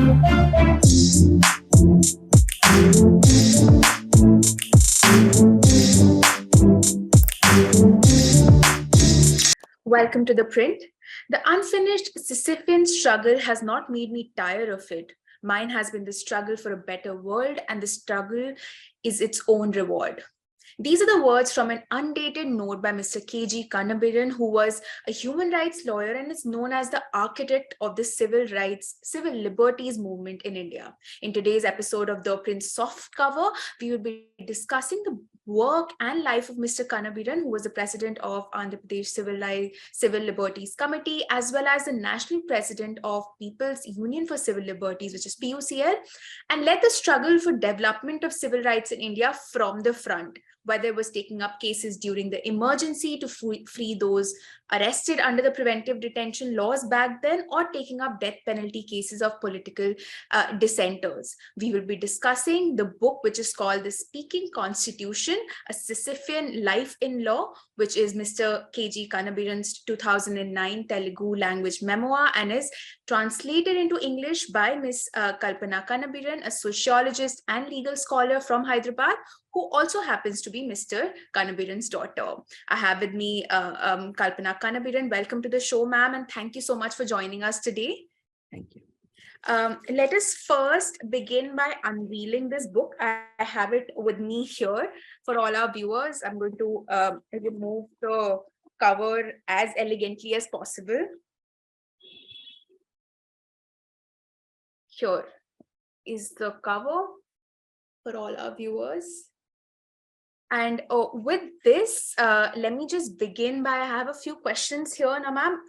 Welcome to The Print. The unfinished Sisyphean struggle has not made me tire of it. Mine has been the struggle for a better world, and the struggle is its own reward. These are the words from an undated note by Mr. KG Kannabiran, who was a human rights lawyer and is known as the architect of the civil liberties movement in India. In today's episode of ThePrint SoftCover, we will be discussing the work and life of Mr. Kannabiran, who was the president of Andhra Pradesh Civil Liberties Committee, as well as the national president of People's Union for Civil Liberties, which is PUCL, and led the struggle for development of civil rights in India from the front, whether it was taking up cases during the emergency to free those arrested under the preventive detention laws back then, or taking up death penalty cases of political dissenters. We will be discussing the book, which is called The Speaking Constitution, a Sisyphean Life in Law, which is Mr. KG Kannabiran's 2009 Telugu language memoir, and is translated into English by Ms. Kalpana Kannabiran, a sociologist and legal scholar from Hyderabad, who also happens to be Mr. Kannabiran's daughter. I have with me Kalpana Kannabiran. Welcome to the show, ma'am, and thank you so much for joining us today. Thank you. Let us first begin by unveiling this book. I have it with me here for all our viewers. I'm going to remove the cover as elegantly as possible. Here is the cover for all our viewers. And with this, let me just begin by, I have a few questions here, now, ma'am.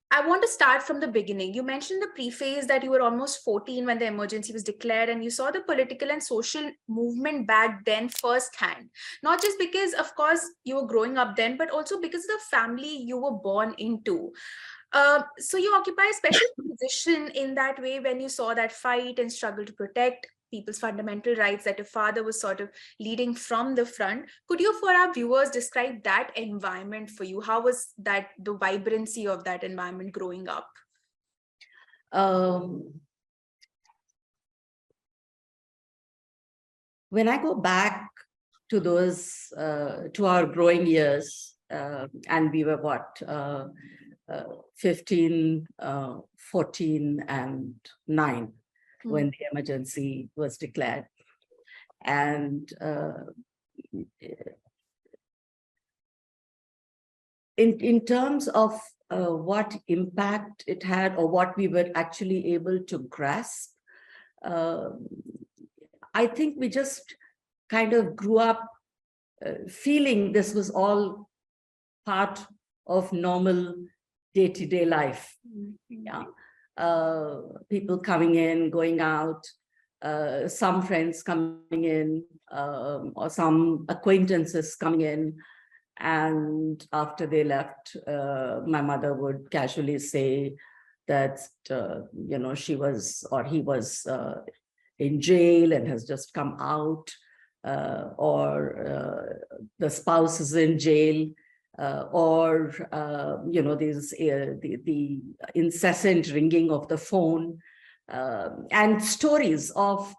I want to start from the beginning. You mentioned the preface that you were almost 14 when the emergency was declared, and you saw the political and social movement back then firsthand. Not just because, of course, you were growing up then, but also because of the family you were born into. So you occupy a special position in that way when you saw that fight and struggle to protect people's fundamental rights that your father was sort of leading from the front. Could you, for our viewers, describe that environment for you? How was that, the vibrancy of that environment growing up? When I go back to those, to our growing years, and we were what, 15, 14, and 9, when the emergency was declared. And in terms of what impact it had, or what we were actually able to grasp, I think we just kind of grew up feeling this was all part of normal day-to-day life. Yeah. People coming in, going out, some friends coming in, or some acquaintances coming in. And after they left, my mother would casually say that, you know, she was, or he was in jail and has just come out, or the spouse is in jail. Or you know, there's the incessant ringing of the phone, and stories of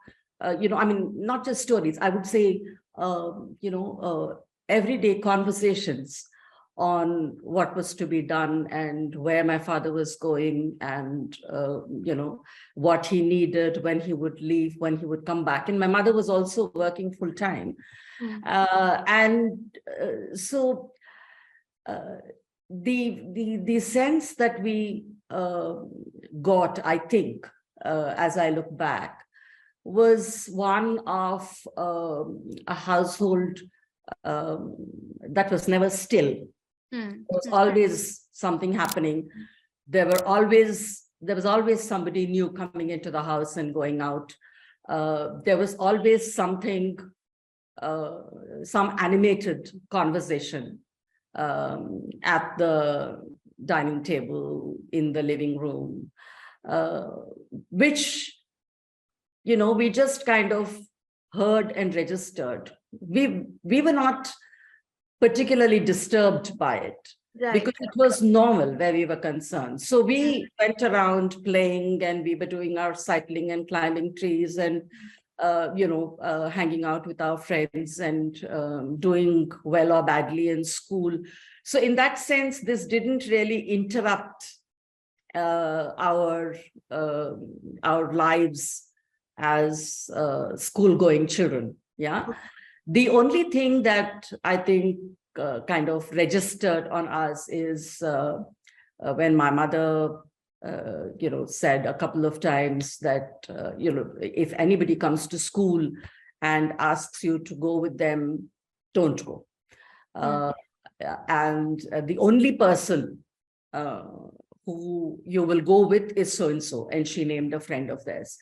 you know, I mean, not just stories, I would say you know, everyday conversations on what was to be done and where my father was going, and you know, what he needed, when he would leave, when he would come back. And my mother was also working full time, and so the sense that we got, I think, as I look back, was one of a household that was never still. There was always something happening. There was always somebody new coming into the house and going out. There was always something, some animated conversation at the dining table, in the living room, which, you know, we just kind of heard and registered. We were not particularly disturbed by it. Right. because it was normal where we were concerned. So we went around playing, and we were doing our cycling and climbing trees, and hanging out with our friends, and doing well or badly in school. So in that sense, this didn't really interrupt our lives as school-going children. Yeah. The only thing that I think kind of registered on us is when my mother, said a couple of times that, if anybody comes to school and asks you to go with them, don't go. And the only person who you will go with is so-and-so. And she named a friend of theirs.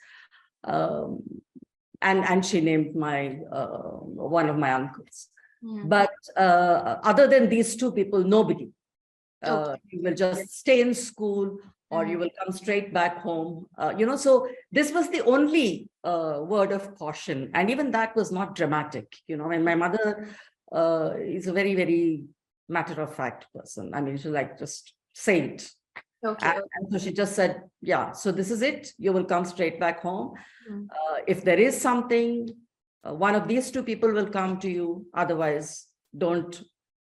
And she named one of my uncles. But other than these two people, nobody. You will just stay in school, or you will come straight back home. So this was the only word of caution. And even that was not dramatic. And my mother is a very, very matter-of-fact person. I mean, she's like, just say it. Okay. And so she just said, yeah, so this is it. You will come straight back home. If there is something, one of these two people will come to you. Otherwise, don't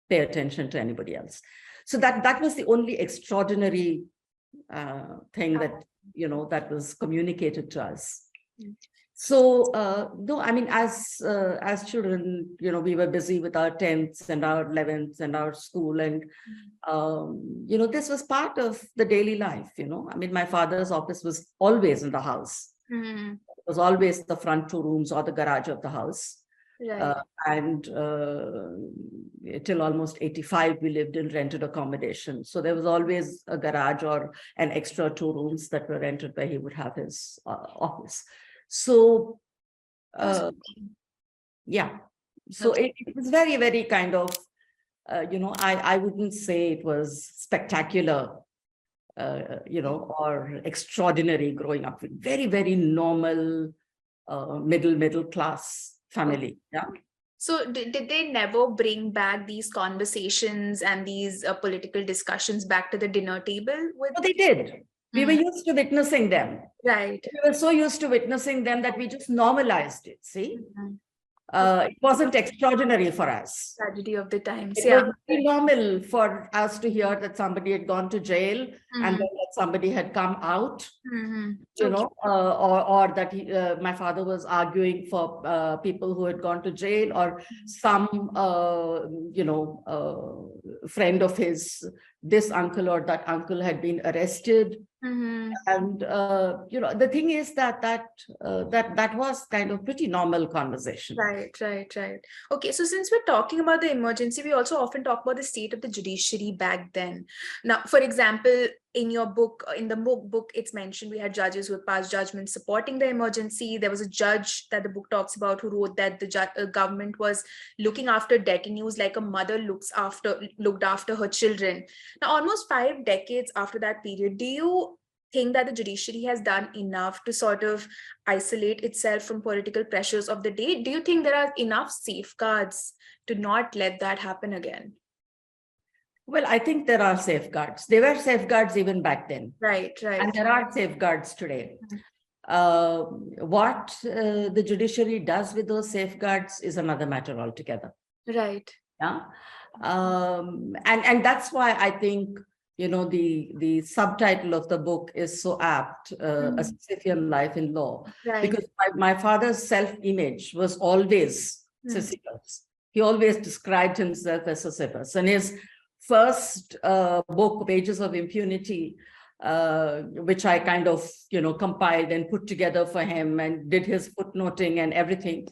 pay attention to anybody else. So that was the only extraordinary thing that, that was communicated to us. So, no, I mean, as children, we were busy with our 10th and our 11th and our school. And, this was part of the daily life, I mean, my father's office was always in the house. It was always the front two rooms or the garage of the house. Right. And till almost 85, we lived in rented accommodation. So there was always a garage or an extra two rooms that were rented where he would have his office. So, yeah. So it was very, very kind of, I wouldn't say it was spectacular, or extraordinary growing up with very, very normal, middle class family. Yeah. So did they never bring back these conversations and these political discussions back to the dinner table? Oh, they did. We were used to witnessing them. Right. We were so used to witnessing them that we just normalized it. See, it wasn't extraordinary for us. Tragedy of the times. It was very normal for us to hear that somebody had gone to jail and then that somebody had come out, or that my father was arguing for people who had gone to jail, or some, friend of his, this uncle or that uncle had been arrested. And the thing is that was kind of pretty normal conversation. Right. Okay, so since we're talking about the emergency, we also often talk about the state of the judiciary back then. Now, for example, in your book, in the book, it's mentioned we had judges who had passed judgments supporting the emergency. There was a judge that the book talks about who wrote that the government was looking after detainees like a mother looked after her children. Now, almost 5 decades after that period, do you think that the judiciary has done enough to sort of isolate itself from political pressures of the day? Do you think there are enough safeguards to not let that happen again? Well, I think there are safeguards. There were safeguards even back then. Right. And there are safeguards today. What the judiciary does with those safeguards is another matter altogether. Right. Yeah. And that's why I think, the subtitle of the book is so apt, A Sisyphean Life in Law, because my father's self-image was always Sisyphus. He always described himself as Sisyphus. And his first book, Wages of Impunity, which I kind of, compiled and put together for him and did his footnoting and everything.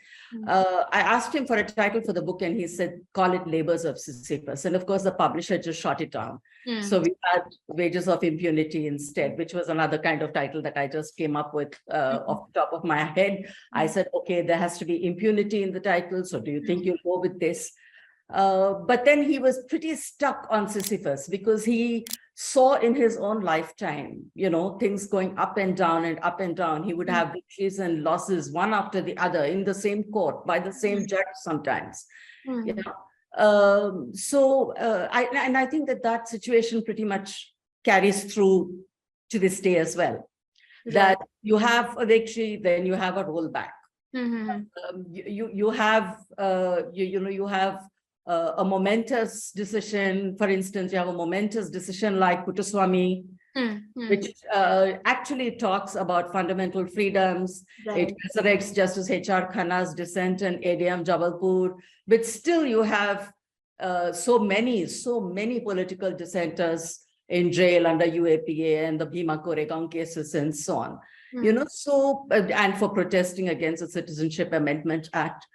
I asked him for a title for the book and he said, call it Labors of Sisyphus. And of course, the publisher just shot it down. So we had Wages of Impunity instead, which was another kind of title that I just came up with off the top of my head. I said, okay, there has to be impunity in the title. So do you think you'll go with this? But then he was pretty stuck on Sisyphus because he saw in his own lifetime, things going up and down and up and down. He would have victories and losses one after the other in the same court by the same judge sometimes. I think that situation pretty much carries through to this day as well. Right. That you have a victory, then you have a rollback. Mm-hmm. You have you have a momentous decision. For instance, you have a momentous decision like Puttaswamy, which actually talks about fundamental freedoms. Right. It resurrects Justice H.R. Khanna's dissent in ADM Jabalpur, but still you have so many political dissenters in jail under UAPA and the Bhima Koregaon cases and so on. You know, so and for protesting against the Citizenship Amendment Act.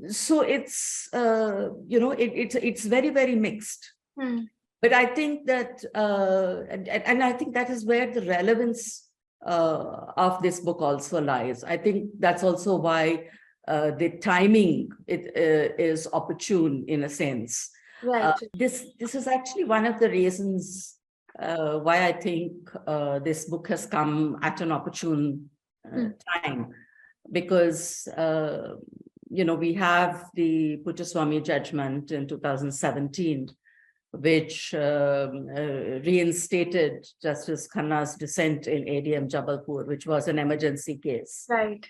So it's it's very, very mixed. But I think that and I think that is where the relevance of this book also lies. I think that's also why the timing is opportune in a sense. Right. This is actually one of the reasons why I think this book has come at an opportune time, because we have the Puttaswamy judgment in 2017, which reinstated Justice Khanna's dissent in ADM Jabalpur, which was an emergency case. Right.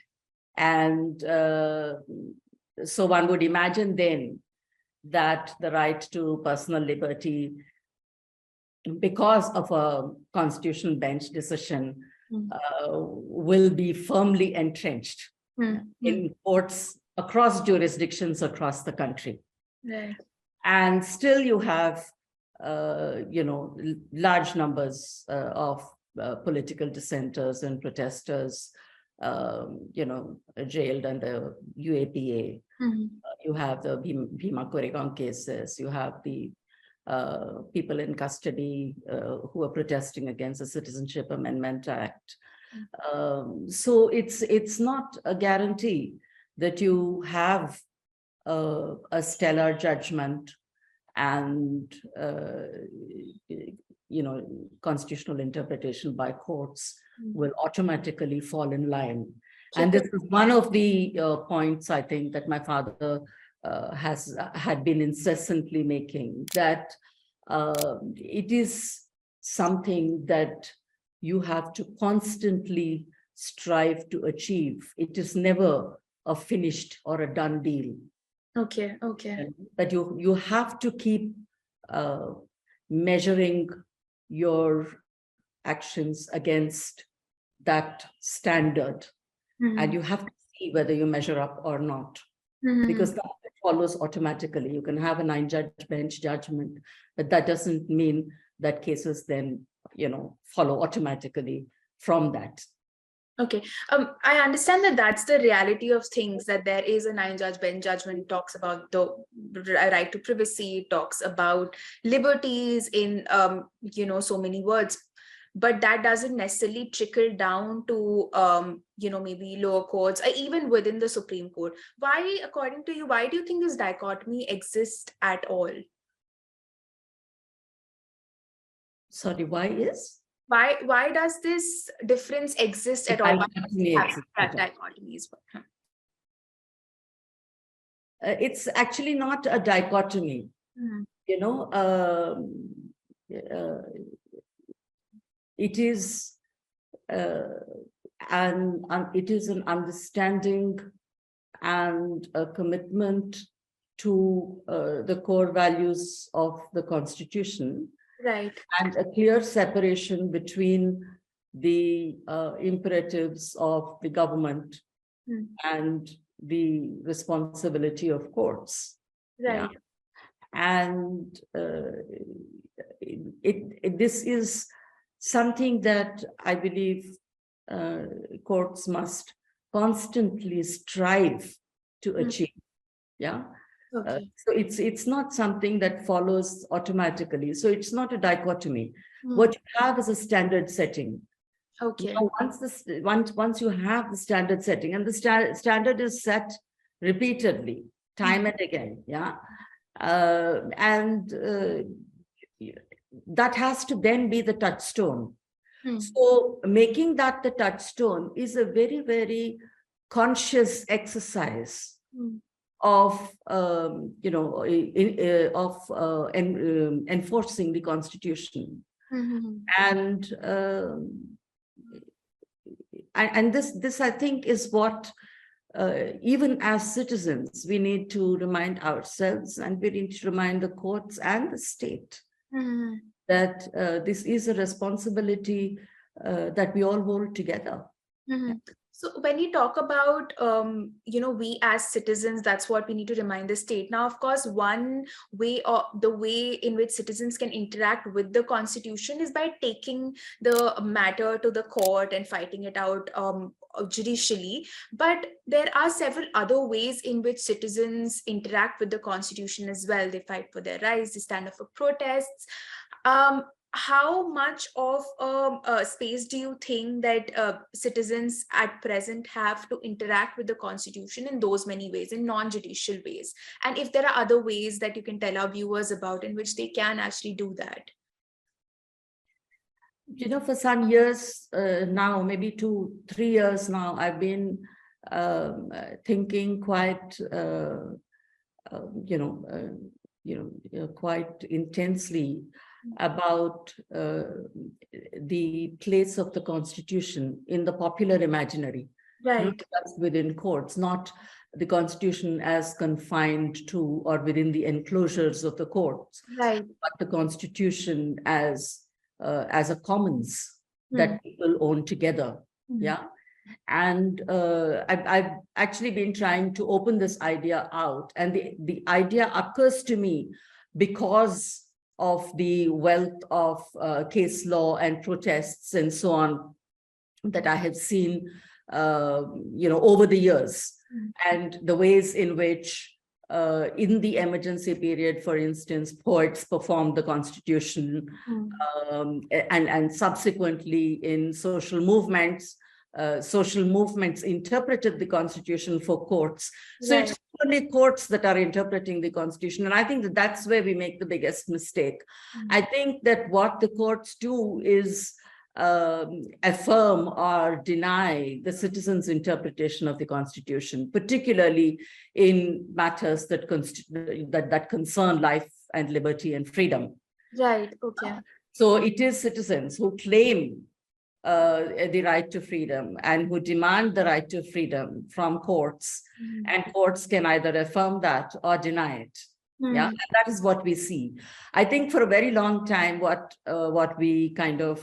And so one would imagine then that the right to personal liberty, because of a constitutional bench decision, will be firmly entrenched in courts across jurisdictions across the country. Right. And still you have, large numbers of political dissenters and protesters, jailed under UAPA. You have the Bhima Koregaon cases. You have the people in custody who are protesting against the Citizenship Amendment Act. So it's not a guarantee that you have a stellar judgment and constitutional interpretation by courts will automatically fall in line. And this is one of the points I think that my father had been incessantly making, that it is something that you have to constantly strive to achieve. It is never a finished or a done deal. Okay. But you have to keep measuring your actions against that standard, and you have to see whether you measure up or not, because that follows automatically. You can have a 9-judge bench judgment, but that doesn't mean that cases then follow automatically from that. Okay. I understand that that's the reality of things, that there is a 9-judge bench judgment. It talks about the right to privacy, it talks about liberties in, so many words, but that doesn't necessarily trickle down to, maybe lower courts or even within the Supreme Court. Why, according to you, why do you think this dichotomy exists at all? Sorry, why is? Why does this difference exist at all? Dichotomy is what? It's actually not a dichotomy. It is it is an understanding and a commitment to the core values of the Constitution. Right. And a clear separation between the imperatives of the government and the responsibility of courts. Right. Yeah. And this is something that I believe courts must constantly strive to achieve. Yeah. Okay. So it's not something that follows automatically. So it's not a dichotomy. What you have is a standard setting. Okay. Now, once you have the standard setting, and the standard is set repeatedly, time and again, yeah, and that has to then be the touchstone. So making that the touchstone is a very, very conscious exercise of enforcing the Constitution. And this I think is what even as citizens we need to remind ourselves, and we need to remind the courts and the state that this is a responsibility that we all hold together. So when you talk about, we as citizens, that's what we need to remind the state. Now, of course, one way, or the way in which citizens can interact with the Constitution is by taking the matter to the court and fighting it out judicially. But there are several other ways in which citizens interact with the Constitution as well. They fight for their rights, they stand up for protests. How much of space do you think that citizens at present have to interact with the Constitution in those many ways, in non-judicial ways? And if there are other ways that you can tell our viewers about in which they can actually do that? For some years now, maybe 2-3 years now, I've been thinking quite, quite intensely about the place of the Constitution in the popular imaginary, right? Not just within courts, not the Constitution as confined to or within the enclosures of the courts, right? But the Constitution as a commons that people own together. Yeah. And I've actually been trying to open this idea out, and the idea occurs to me because of the wealth of case law and protests and so on that I have seen, over the years, and the ways in which in the emergency period, for instance, poets performed the Constitution, and subsequently in social movements interpreted the Constitution for courts. So it's only courts that are interpreting the Constitution. And I think that that's where we make the biggest mistake. I think that what the courts do is affirm or deny the citizens' interpretation of the Constitution, particularly in matters that concern life and liberty and freedom. Right. Okay. So it is citizens who claim the right to freedom and who demand the right to freedom from courts, and courts can either affirm that or deny it. Yeah, and that is what we see. I think for a very long time, what we kind of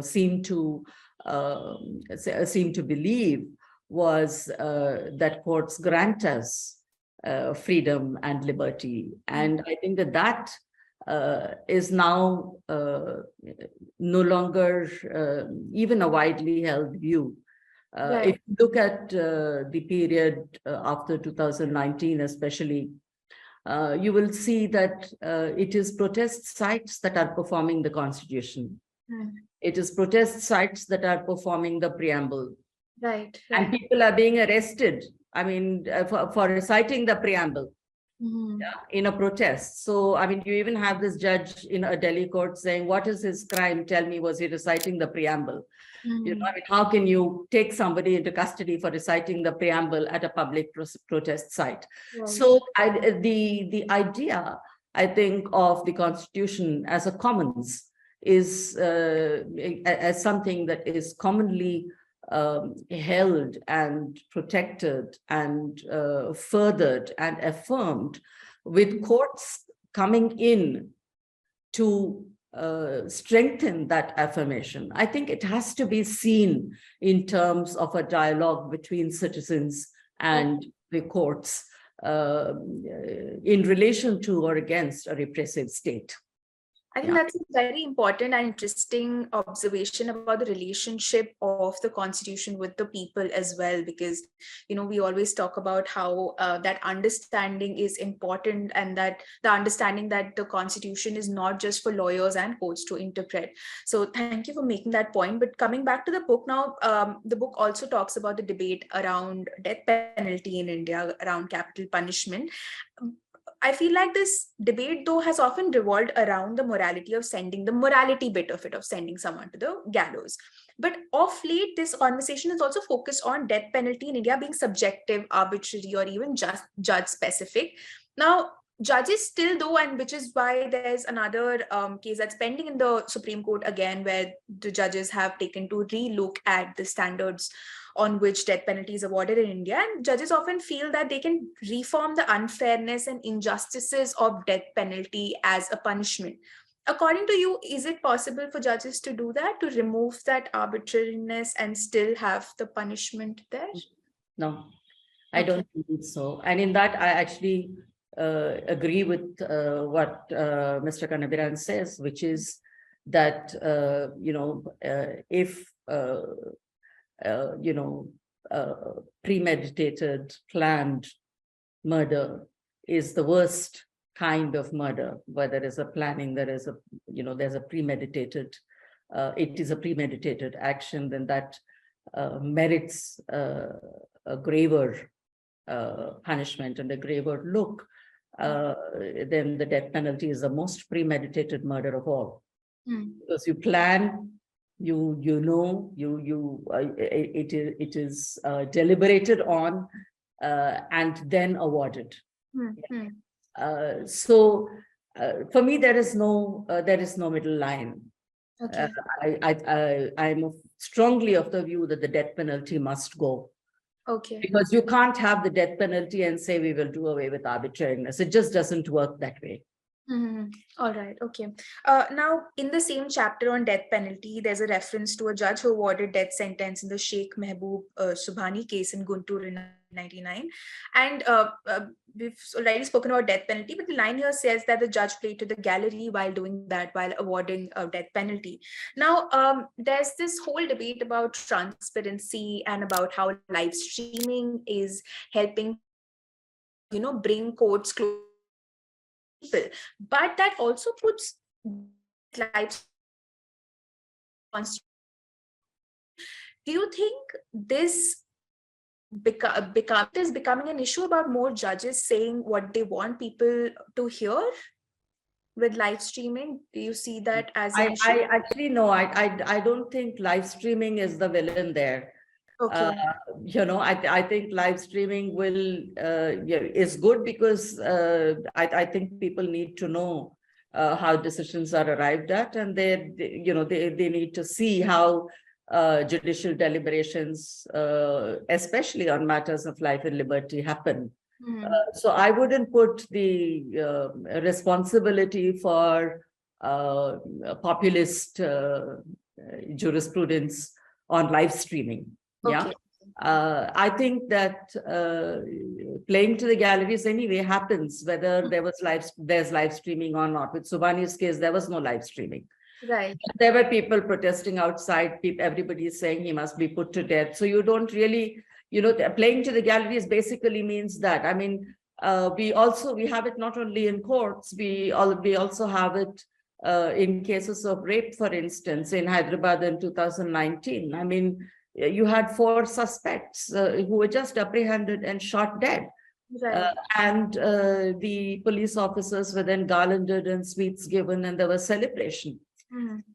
seem to believe was that courts grant us freedom and liberty, and I think that is now no longer even a widely held view. If you look at the period after 2019, especially, you will see that it is protest sites that are performing the Constitution. It is protest sites that are performing the preamble. Right. And people are being arrested, for reciting the preamble. In a protest. So, you even have this judge in a Delhi court saying, what is his crime? Tell me, was he reciting the preamble? How can you take somebody into custody for reciting the preamble at a public protest site? So the idea, I think, of the Constitution as a commons is as something that is commonly held and protected and furthered and affirmed, with courts coming in to strengthen that affirmation. I think it has to be seen in terms of a dialogue between citizens and the courts in relation to or against a repressive state. I think that's a very important and interesting observation about the relationship of the Constitution with the people as well, because, we always talk about how that understanding is important, and that the understanding that the Constitution is not just for lawyers and courts to interpret. So thank you for making that point. But coming back to the book now, the book also talks about the debate around death penalty in India, around capital punishment. I feel like this debate, though, has often revolved around the morality bit of it, of sending someone to the gallows. But of late, this conversation is also focused on death penalty in India being subjective, arbitrary, or even just judge specific. Now, judges still do, and which is why there's another case that's pending in the Supreme Court again, where the judges have taken to re-look at the standards on which death penalty is awarded in India. And judges often feel that they can reform the unfairness and injustices of death penalty as a punishment. According to you, is it possible for judges to do that, to remove that arbitrariness and still have the punishment there? No, I don't think so. And in that, I actually agree with what Mr. Kannabiran says, which is that, if, premeditated, planned murder is the worst kind of murder, where there is a planning, there's a premeditated, it is a premeditated action, then that merits a graver punishment and a graver look. Then the death penalty is the most premeditated murder of all. Because you plan, it is deliberated on and then awarded. So for me, there is no middle line. I'm strongly of the view that the death penalty must go. Because you can't have the death penalty and say we will do away with arbitrariness. It just doesn't work that way. All right. Okay. Now, in the same chapter on death penalty, there's a reference to a judge who awarded death sentence in the Sheikh Mehboob Subhani case in Guntur in 1999. And we've already spoken about death penalty, but the line here says that the judge played to the gallery while doing that, while awarding a death penalty. Now, there's this whole debate about transparency and about how live streaming is helping, bring courts closer. But that also puts lives. Do you think this is becoming an issue about more judges saying what they want people to hear with live streaming? Do you see that as an issue? I actually no, I don't think live streaming is the villain there. I think live streaming is good because I think people need to know how decisions are arrived at, and they need to see how judicial deliberations, especially on matters of life and liberty, happen. So I wouldn't put the responsibility for populist jurisprudence on live streaming. I think that playing to the galleries anyway happens whether there's live streaming or not. With Subhani's case, there was no live streaming. Right. There were people protesting outside. Everybody is saying he must be put to death. So you don't really, playing to the galleries basically means that. I mean, we have it not only in courts. We also have it in cases of rape, for instance, in Hyderabad in 2019. I mean, you had 4 suspects who were just apprehended and shot dead. Right. And the police officers were then garlanded and sweets given, and there was celebration.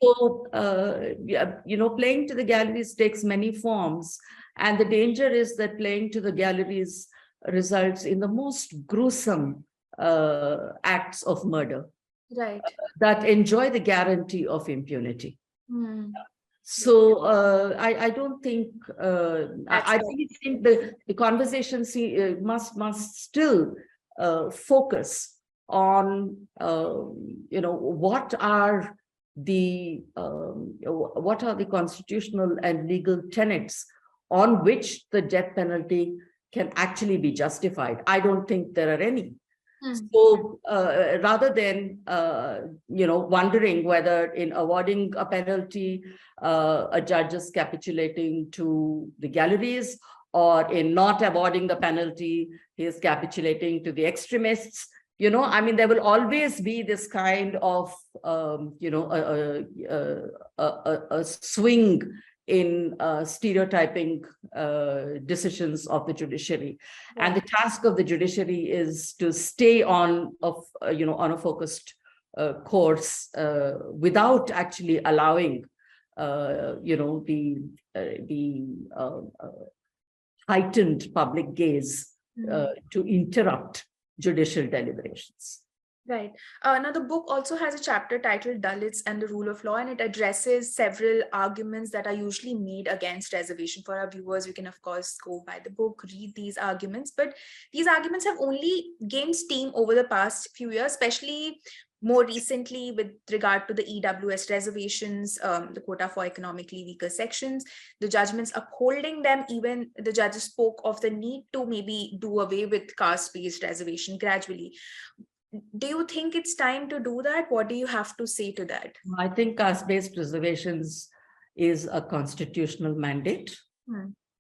So, playing to the galleries takes many forms. And the danger is that playing to the galleries results in the most gruesome acts of murder. Right. That enjoy the guarantee of impunity. So I don't think, I think the conversation must still focus on, what are the constitutional and legal tenets on which the death penalty can actually be justified. I don't think there are any. So rather than, wondering whether in awarding a penalty, a judge is capitulating to the galleries, or in not awarding the penalty, he is capitulating to the extremists. I mean, there will always be this kind of, a swing in stereotyping decisions of the judiciary. And the task of the judiciary is to stay on a focused course without actually allowing heightened public gaze to interrupt judicial deliberations. Right. Now, the book also has a chapter titled Dalits and the Rule of Law, and it addresses several arguments that are usually made against reservation. For our viewers, we can, of course, go by the book, read these arguments, but these arguments have only gained steam over the past few years, especially more recently with regard to the EWS reservations, the quota for economically weaker sections, the judgments upholding them. Even the judges spoke of the need to maybe do away with caste-based reservation gradually. Do you think it's time to do that? What do you have to say to that? I think caste-based reservations is a constitutional mandate,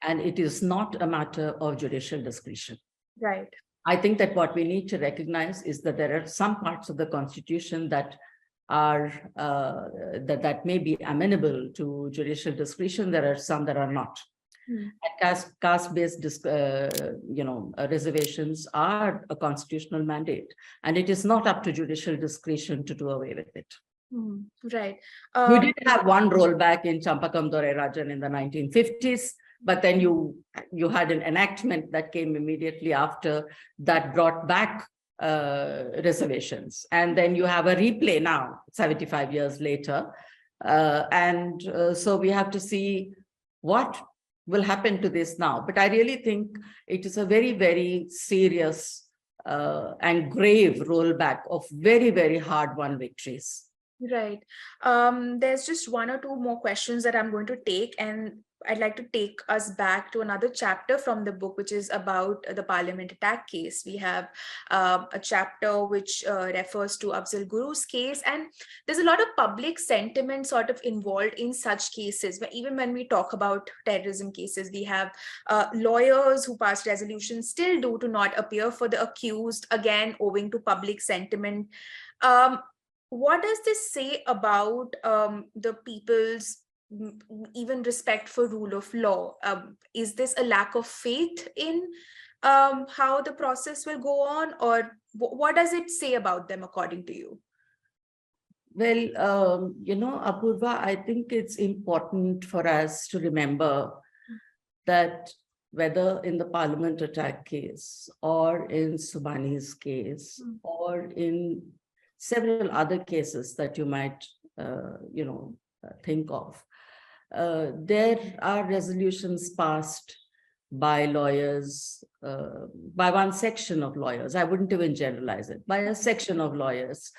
and it is not a matter of judicial discretion. Right. I think that what we need to recognize is that there are some parts of the Constitution that are that may be amenable to judicial discretion. There are some that are not. And caste-based reservations are a constitutional mandate, and it is not up to judicial discretion to do away with it. Right. You did have one rollback in Champakam Dore Rajan in the 1950s, but then you had an enactment that came immediately after that brought back reservations. And then you have a replay now, 75 years later. So we have to see what will happen to this now. But I really think it is a very, very serious and grave rollback of very, very hard-won victories. Right. There's just one or two more questions that I'm going to take, and I'd like to take us back to another chapter from the book, which is about the Parliament attack case. We have a chapter which refers to Afzal Guru's case, and there's a lot of public sentiment sort of involved in such cases. But even when we talk about terrorism cases, we have lawyers who passed resolutions still do to not appear for the accused, again, owing to public sentiment. What does this say about the people's even respect for rule of law? Is this a lack of faith in how the process will go on, or what does it say about them according to you? Well, Apoorva, I think it's important for us to remember that whether in the Parliament attack case or in Subhani's case or in several other cases that you might, think of, there are resolutions passed by lawyers, by one section of lawyers. I wouldn't even generalize it, by a section of lawyers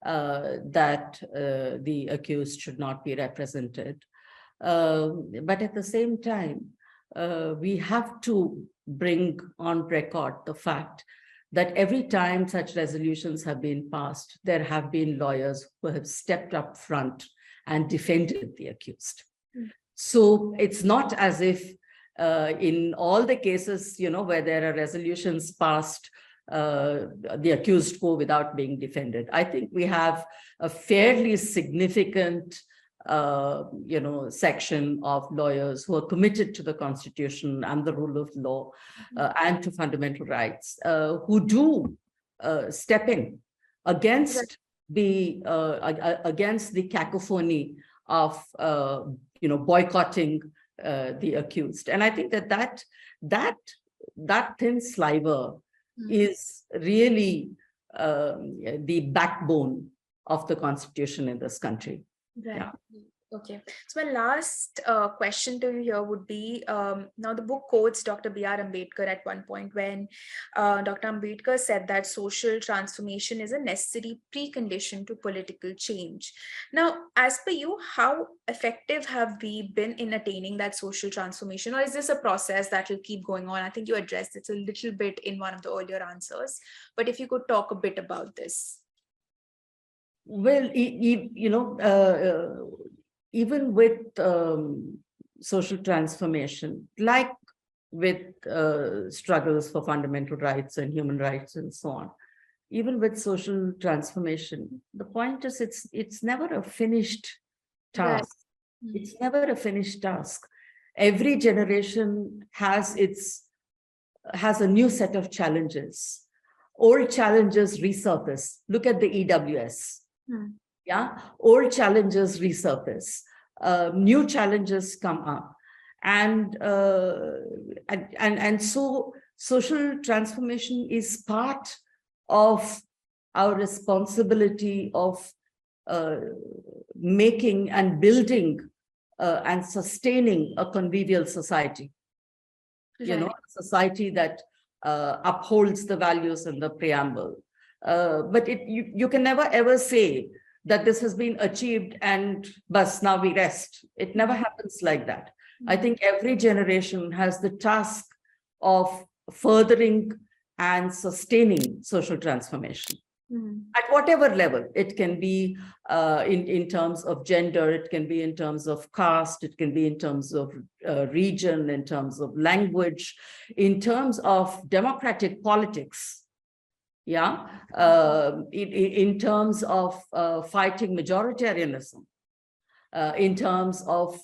that the accused should not be represented. But at the same time, we have to bring on record the fact that every time such resolutions have been passed, there have been lawyers who have stepped up front and defended the accused. So it's not as if in all the cases, where there are resolutions passed, the accused go without being defended. I think we have a fairly significant section of lawyers who are committed to the Constitution and the rule of law and to fundamental rights, who do step in against the cacophony of boycotting the accused. And I think that thin sliver is really the backbone of the Constitution in this country. Right. Yeah. Okay. So my last question to you here would be, now the book quotes Dr. B.R. Ambedkar at one point when Dr. Ambedkar said that social transformation is a necessary precondition to political change. Now, as per you, how effective have we been in attaining that social transformation, or is this a process that will keep going on? I think you addressed it a little bit in one of the earlier answers, but if you could talk a bit about this. Well, even with social transformation, like with struggles for fundamental rights and human rights and so on, even with social transformation, the point is it's never a finished task. Right. It's never a finished task. Every generation has a new set of challenges. Old challenges resurface. Look at the EWS. Yeah, old challenges resurface. new challenges come up. And so social transformation is part of our responsibility of making and building and sustaining a convivial society. You know, a society that upholds the values in the preamble. But you can never ever say that this has been achieved and bas, now we rest. It never happens like that. I think every generation has the task of furthering and sustaining social transformation. At whatever level. It can be in terms of gender, it can be in terms of caste, it can be in terms of region, in terms of language, in terms of democratic politics. Yeah, in terms of fighting majoritarianism, in terms of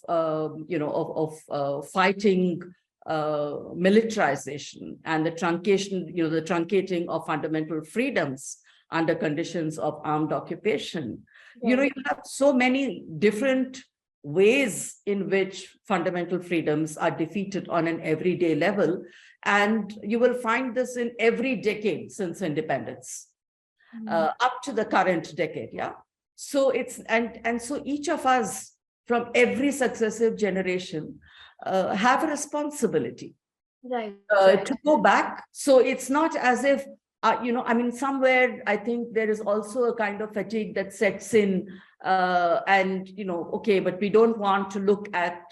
fighting militarization and the truncation, the truncating of fundamental freedoms under conditions of armed occupation. You have so many different ways in which fundamental freedoms are defeated on an everyday level. And you will find this in every decade since independence, up to the current decade. Yeah. So it's, and so each of us from every successive generation have a responsibility to go back. So it's not as if, somewhere I think there is also a kind of fatigue that sets in okay, but we don't want to look at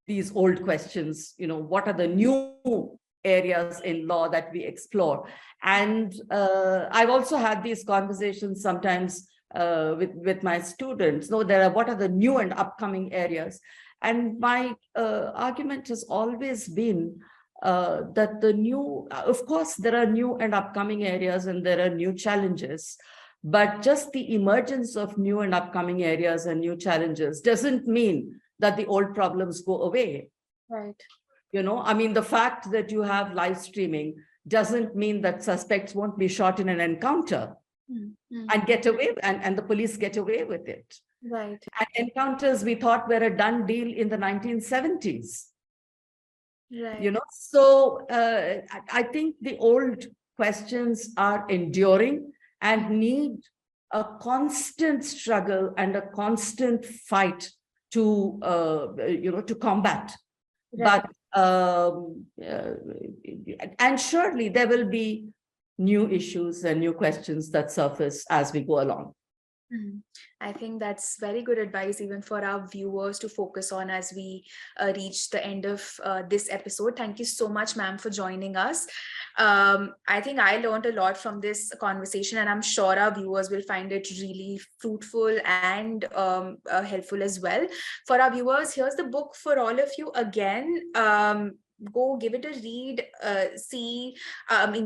these old questions, what are the new areas in law that we explore? And I've also had these conversations sometimes with my students. What are the new and upcoming areas? And my argument has always been that the new, of course, there are new and upcoming areas and there are new challenges, but just the emergence of new and upcoming areas and new challenges doesn't mean that the old problems go away. Right. The fact that you have live streaming doesn't mean that suspects won't be shot in an encounter and get away, and the police get away with it. Right. And encounters we thought were a done deal in the 1970s. Right. So I think the old questions are enduring and need a constant struggle and a constant fight to combat. Right. But and surely there will be new issues and new questions that surface as we go along. I think that's very good advice even for our viewers to focus on as we reach the end of this episode. Thank you so much, ma'am, for joining us. I think I learned a lot from this conversation, and I'm sure our viewers will find it really fruitful and helpful as well. For our viewers, here's the book for all of you again. Go give it a read,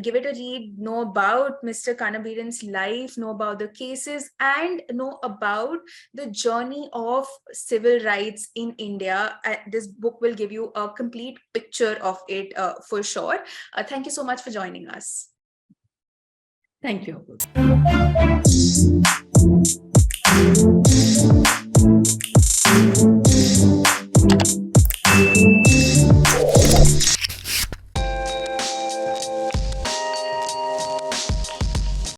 give it a read, know about Mr. Kannabiran's life, know about the cases, and know about the journey of civil rights in India. This book will give you a complete picture of it for sure. Thank you so much for joining us. Thank you.